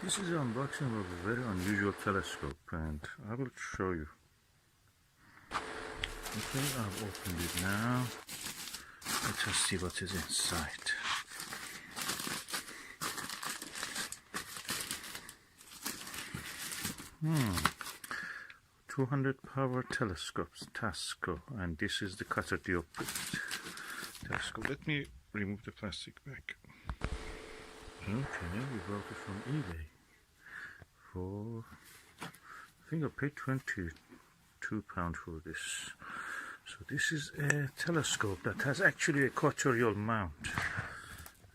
This is an unboxing of a very unusual telescope, and I will show you. Okay, I've opened it now. Let us see what is inside. Hmm. 200 power telescopes, Tasco, and this is the Catadioptric telescope. Let me remove the plastic back. Okay, we bought it from eBay for, I think I paid £22 for this. So this is a telescope that has actually Equatorial mount,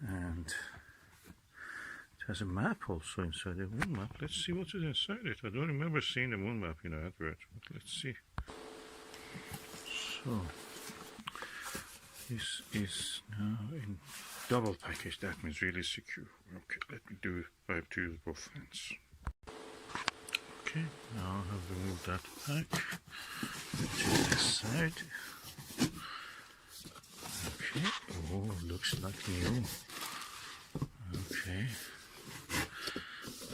and it has a map also inside, the moon map. Let's see what is inside it. I don't remember seeing the moon map in an advert, but let's see. So this is now in double package. That means really secure. Okay, let me do it. I have to use both hands. Okay, now I have removed that pack. To this side. Okay, oh, looks like new. Okay,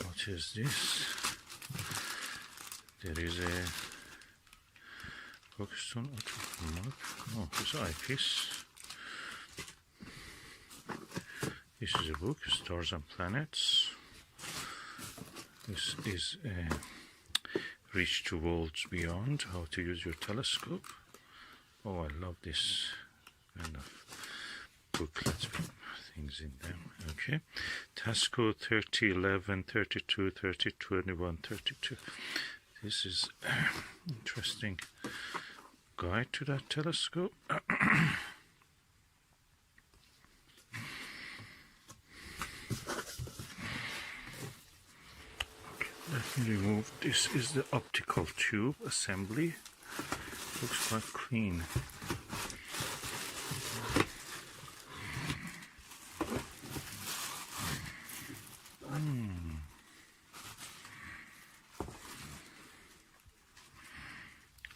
what is this? There is a Pakistan map. Oh, this eyepiece. This is a book, Stars and Planets. This is Reach to Worlds Beyond, How to Use Your Telescope. Oh, I love this kind of booklets with things in them. Okay, Tasco 30, 11, 32, 30, 21, 32. This is interesting guide to that telescope. Let me remove. This is the optical tube assembly. Looks quite clean.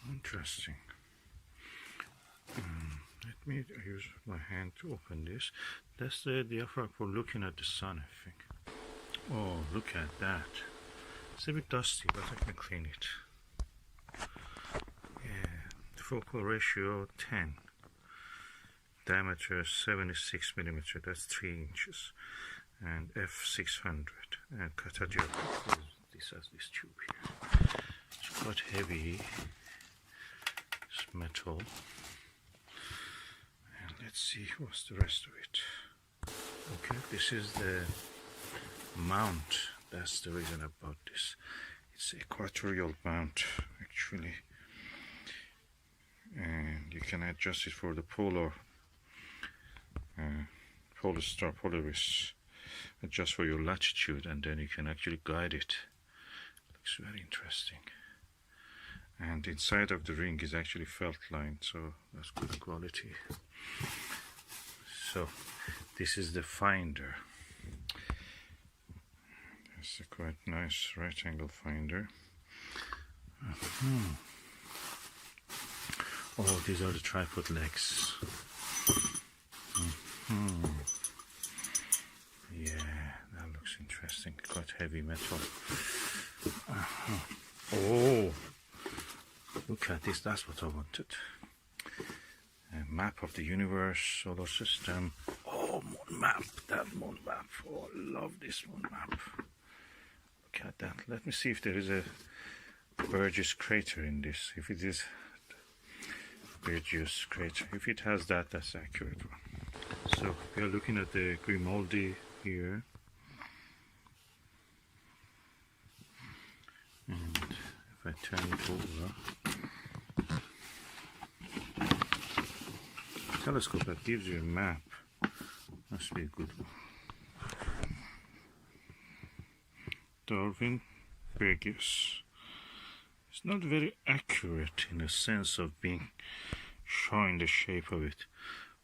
Interesting. Let me use my hand to open this. That's the diaphragm for looking at the sun, I think. Oh, look at that. It's a bit dusty, but I can clean it. Yeah, focal ratio 10. Diameter 76 millimeter, that's 3 inches. And F600. And Catadioptric, this has this tube here. It's quite heavy. It's metal. And let's see what's the rest of it. Okay, this is the mount. That's the reason I bought this. It's Equatorial mount, actually. And you can adjust it for the polar star, Polaris. Adjust for your latitude, and then you can actually guide it. Looks very interesting. And inside of the ring is actually felt lined, so that's good quality. So this is the finder. It's a quite nice right angle finder. Oh, these are the tripod legs. Yeah, that looks interesting. Quite heavy metal. Oh, look at this. That's what I wanted. A map of the universe, solar system. Oh, moon map. That moon map. Oh, I love this moon map. Look at that. Let me see if there is a Burgess crater in this. If it is Burgess crater, if it has that, that's the accurate one. So we are looking at the Grimaldi here, and if I turn it over, a telescope that gives you a map must be a good one. Darwin Burgess. It's not very accurate in the sense of being showing the shape of it,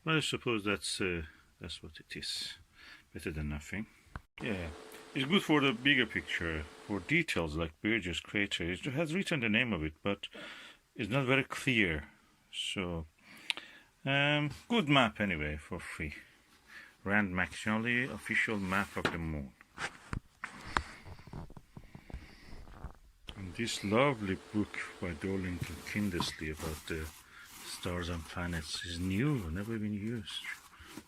but I suppose that's what it is. Better than nothing. Yeah, it's good for the bigger picture. For details like Burgess crater, it has written the name of it, but it's not very clear. So, good map anyway, for free. Rand McNally official map of the moon. This lovely book by Darlington Kindersley about the stars and planets is new, never been used.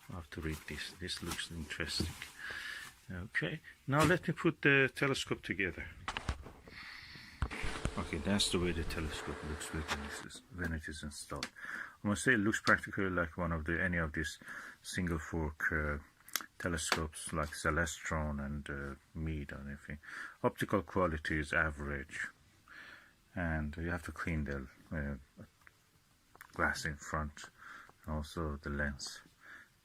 I'll have to read this. This looks interesting. Okay, now let me put the telescope together. Okay, that's the way the telescope looks when it is installed. I must say it looks practically like one of any of these single fork telescopes like Celestron and Meade or anything. Optical quality is average, and you have to clean the glass in front, and also the lens,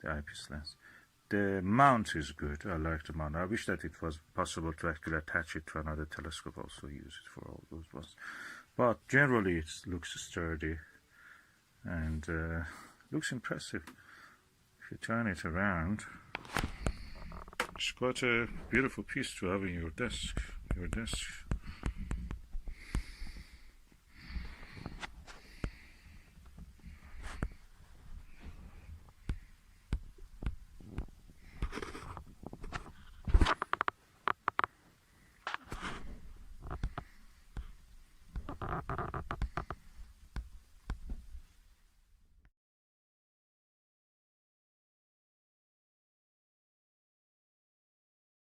the eyepiece lens. The mount is good. I like the mount. I wish that it was possible to actually attach it to another telescope, also use it for all those ones. But generally it looks sturdy and looks impressive. If you turn it around, it's quite a beautiful piece to have in your desk.